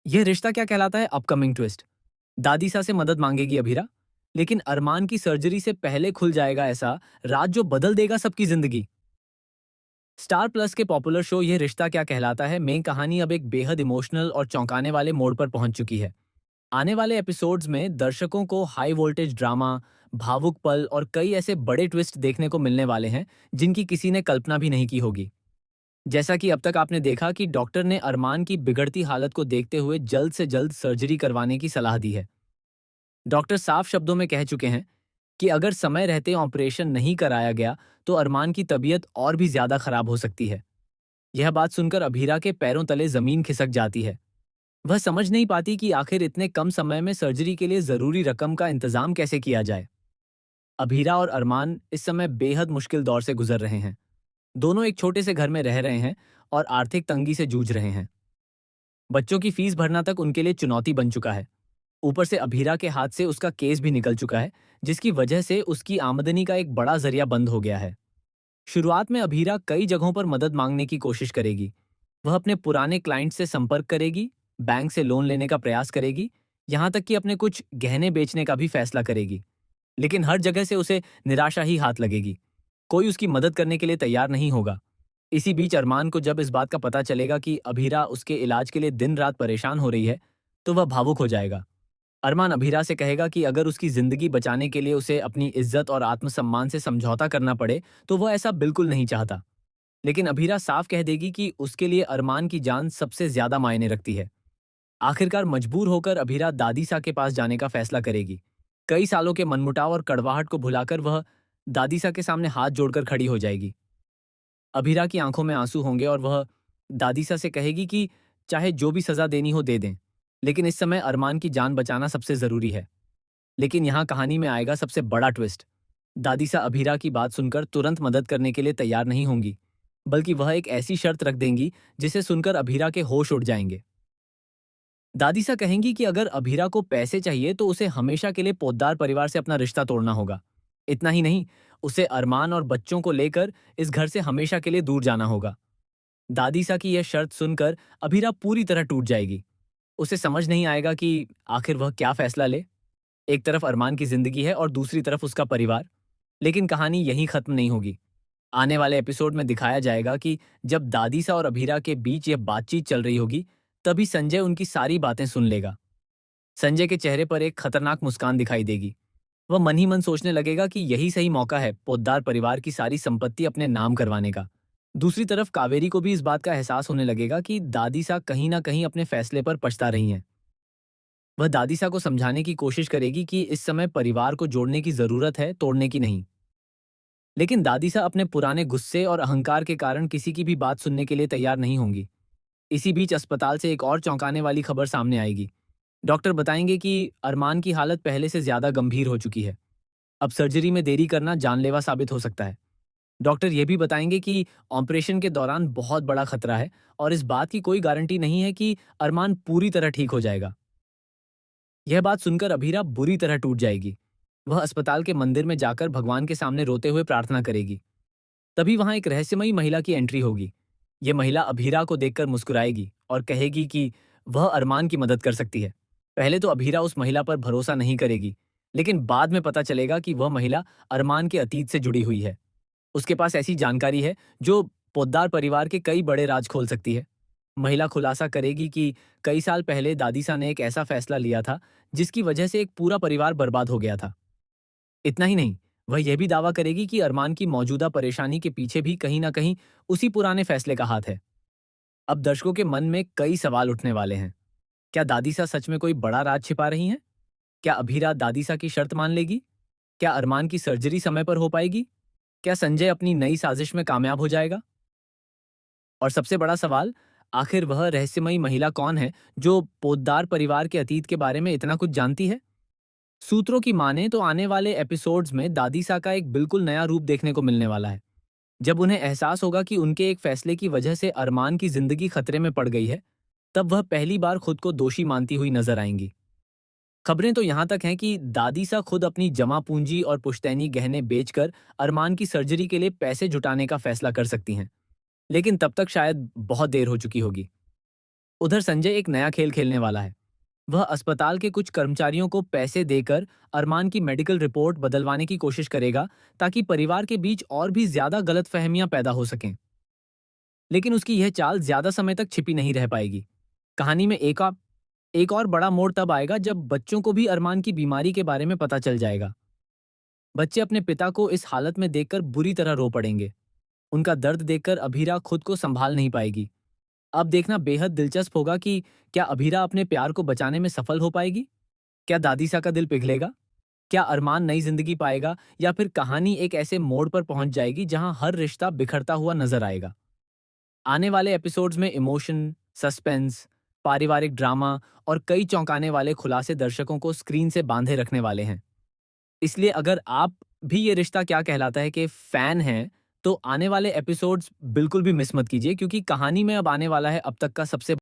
यह रिश्ता क्या कहलाता है अपकमिंग ट्विस्ट। दादीसा से मदद मांगेगी अभीरा, लेकिन अरमान की सर्जरी से पहले खुल जाएगा ऐसा राज जो बदल देगा सबकी जिंदगी। स्टार प्लस के पॉपुलर शो यह रिश्ता क्या कहलाता है मेन कहानी अब एक बेहद इमोशनल और चौंकाने वाले मोड़ पर पहुंच चुकी है। आने वाले एपिसोड्स में दर्शकों को हाई वोल्टेज ड्रामा, भावुक पल और कई ऐसे बड़े ट्विस्ट देखने को मिलने वाले हैं जिनकी किसी ने कल्पना भी नहीं की होगी। जैसा कि अब तक आपने देखा कि डॉक्टर ने अरमान की बिगड़ती हालत को देखते हुए जल्द से जल्द सर्जरी करवाने की सलाह दी है। डॉक्टर साफ शब्दों में कह चुके हैं कि अगर समय रहते ऑपरेशन नहीं कराया गया तो अरमान की तबीयत और भी ज्यादा खराब हो सकती है। यह बात सुनकर अभीरा के पैरों तले जमीन खिसक जाती है। वह समझ नहीं पाती कि आखिर इतने कम समय में सर्जरी के लिए जरूरी रकम का इंतजाम कैसे किया जाए। अभीरा और अरमान इस समय बेहद मुश्किल दौर से गुजर रहे हैं। दोनों एक छोटे से घर में रह रहे हैं और आर्थिक तंगी से जूझ रहे हैं। बच्चों की फीस भरना तक उनके लिए चुनौती बन चुका है। ऊपर से अभीरा के हाथ से उसका केस भी निकल चुका है, जिसकी वजह से उसकी आमदनी का एक बड़ा जरिया बंद हो गया है। शुरुआत में अभीरा कई जगहों पर मदद मांगने की कोशिश करेगी। वह अपने पुराने क्लाइंट से संपर्क करेगी, बैंक से लोन लेने का प्रयास करेगी, यहाँ तक कि अपने कुछ गहने बेचने का भी फैसला करेगी। लेकिन हर जगह से उसे निराशा ही हाथ लगेगी। कोई उसकी मदद करने के लिए तैयार नहीं होगा। इसी बीच अरमान को जब इस बात का पता चलेगा कि अभीरा उसके इलाज के लिए दिन रात परेशान हो रही है, तो वह भावुक हो जाएगा। अरमान अभीरा से कहेगा कि अगर उसकी जिंदगी बचाने के लिए उसे अपनी इज्जत और आत्मसम्मान से समझौता करना पड़े, तो वह ऐसा बिल्कुल नहीं चाहता। लेकिन अभीरा साफ कह देगी कि उसके लिए अरमान की जान सबसे ज्यादा मायने रखती है। आखिरकार मजबूर होकर अभीरा दादीसा के पास जाने का फैसला करेगी। कई सालों के मनमुटाव और कड़वाहट को भुलाकर वह दादीसा के सामने हाथ जोड़कर खड़ी हो जाएगी। अभीरा की आंखों में आंसू होंगे और वह दादीसा से कहेगी कि चाहे जो भी सजा देनी हो दे दें, लेकिन इस समय अरमान की जान बचाना सबसे जरूरी है। लेकिन यहाँ कहानी में आएगा सबसे बड़ा ट्विस्ट। दादीसा अभीरा की बात सुनकर तुरंत मदद करने के लिए तैयार नहीं होंगी, बल्कि वह एक ऐसी शर्त रख देंगी जिसे सुनकर अभीरा के होश उड़ जाएंगे। दादीसा कहेंगी कि अगर अभीरा को पैसे चाहिए तो उसे हमेशा के लिए पोद्दार परिवार से अपना रिश्ता तोड़ना होगा। इतना ही नहीं, उसे अरमान और बच्चों को लेकर इस घर से हमेशा के लिए दूर जाना होगा। दादीसा की यह शर्त सुनकर अभीरा पूरी तरह टूट जाएगी। उसे समझ नहीं आएगा कि आखिर वह क्या फैसला ले। एक तरफ अरमान की जिंदगी है और दूसरी तरफ उसका परिवार। लेकिन कहानी यहीं खत्म नहीं होगी। आने वाले एपिसोड में दिखाया जाएगा कि जब दादीसा और अभीरा के बीच यह बातचीत चल रही होगी, तभी संजय उनकी सारी बातें सुन लेगा। संजय के चेहरे पर एक खतरनाक मुस्कान दिखाई देगी। वह मन ही मन सोचने लगेगा कि यही सही मौका है पोद्दार परिवार की सारी संपत्ति अपने नाम करवाने का। दूसरी तरफ कावेरी को भी इस बात का एहसास होने लगेगा कि दादीसा कहीं ना कहीं अपने फैसले पर पछता रही हैं। वह दादीसा को समझाने की कोशिश करेगी कि इस समय परिवार को जोड़ने की जरूरत है, तोड़ने की नहीं। लेकिन दादीसा अपने पुराने गुस्से और अहंकार के कारण किसी की भी बात सुनने के लिए तैयार नहीं होंगी। इसी बीच अस्पताल से एक और चौंकाने वाली खबर सामने आएगी। डॉक्टर बताएंगे कि अरमान की हालत पहले से ज्यादा गंभीर हो चुकी है। अब सर्जरी में देरी करना जानलेवा साबित हो सकता है। डॉक्टर ये भी बताएंगे कि ऑपरेशन के दौरान बहुत बड़ा खतरा है और इस बात की कोई गारंटी नहीं है कि अरमान पूरी तरह ठीक हो जाएगा। यह बात सुनकर अभीरा बुरी तरह टूट जाएगी। वह अस्पताल के मंदिर में जाकर भगवान के सामने रोते हुए प्रार्थना करेगी। तभी वहां एक रहस्यमयी महिला की एंट्री होगी। यह महिला अभीरा को देखकर मुस्कुराएगी और कहेगी कि वह अरमान की मदद कर सकती है। पहले तो अभीरा उस महिला पर भरोसा नहीं करेगी, लेकिन बाद में पता चलेगा कि वह महिला अरमान के अतीत से जुड़ी हुई है। उसके पास ऐसी जानकारी है जो पोद्दार परिवार के कई बड़े राज खोल सकती है। महिला खुलासा करेगी कि कई साल पहले दादीसा ने एक ऐसा फैसला लिया था जिसकी वजह से एक पूरा परिवार बर्बाद हो गया था। इतना ही नहीं, वह यह भी दावा करेगी कि अरमान की मौजूदा परेशानी के पीछे भी कहीं ना कहीं उसी पुराने फैसले का हाथ है। अब दर्शकों के मन में कई सवाल उठने वाले हैं। क्या दादीसा सच में कोई बड़ा राज छिपा रही हैं? क्या अभीरा दादीसा की शर्त मान लेगी? क्या अरमान की सर्जरी समय पर हो पाएगी? क्या संजय अपनी नई साजिश में कामयाब हो जाएगा? और सबसे बड़ा सवाल, आखिर वह रहस्यमयी महिला कौन है जो पोद्दार परिवार के अतीत के बारे में इतना कुछ जानती है? सूत्रों की माने तो आने वाले एपिसोड्स में दादीसा का एक बिल्कुल नया रूप देखने को मिलने वाला है। जब उन्हें एहसास होगा कि उनके एक फैसले की वजह से अरमान की जिंदगी खतरे में पड़ गई है, तब वह पहली बार खुद को दोषी मानती हुई नजर आएंगी। खबरें तो यहां तक हैं कि दादीसा खुद अपनी जमा पूंजी और पुश्तैनी गहने बेचकर अरमान की सर्जरी के लिए पैसे जुटाने का फैसला कर सकती हैं। लेकिन तब तक शायद बहुत देर हो चुकी होगी। उधर संजय एक नया खेल खेलने वाला है। वह अस्पताल के कुछ कर्मचारियों को पैसे देकर अरमान की मेडिकल रिपोर्ट बदलवाने की कोशिश करेगा, ताकि परिवार के बीच और भी ज्यादा गलतफहमियां पैदा हो सकें। लेकिन उसकी यह चाल ज्यादा समय तक छिपी नहीं रह पाएगी। कहानी में एक और बड़ा मोड़ तब आएगा जब बच्चों को भी अरमान की बीमारी के बारे में पता चल जाएगा। बच्चे अपने पिता को इस हालत में देखकर बुरी तरह रो पड़ेंगे। उनका दर्द देखकर अभीरा खुद को संभाल नहीं पाएगी। अब देखना बेहद दिलचस्प होगा कि क्या अभीरा अपने प्यार को बचाने में सफल हो पाएगी? क्या दादीसा का दिल पिघलेगा? क्या अरमान नई जिंदगी पाएगा, या फिर कहानी एक ऐसे मोड़ पर पहुंच जाएगी जहां हर रिश्ता बिखरता हुआ नजर आएगा? आने वाले एपिसोड्स में इमोशन, सस्पेंस, पारिवारिक ड्रामा और कई चौंकाने वाले खुलासे दर्शकों को स्क्रीन से बांधे रखने वाले हैं। इसलिए अगर आप भी ये रिश्ता क्या कहलाता है के फैन हैं, तो आने वाले एपिसोड्स बिल्कुल भी मिस मत कीजिए, क्योंकि कहानी में अब आने वाला है अब तक का सबसे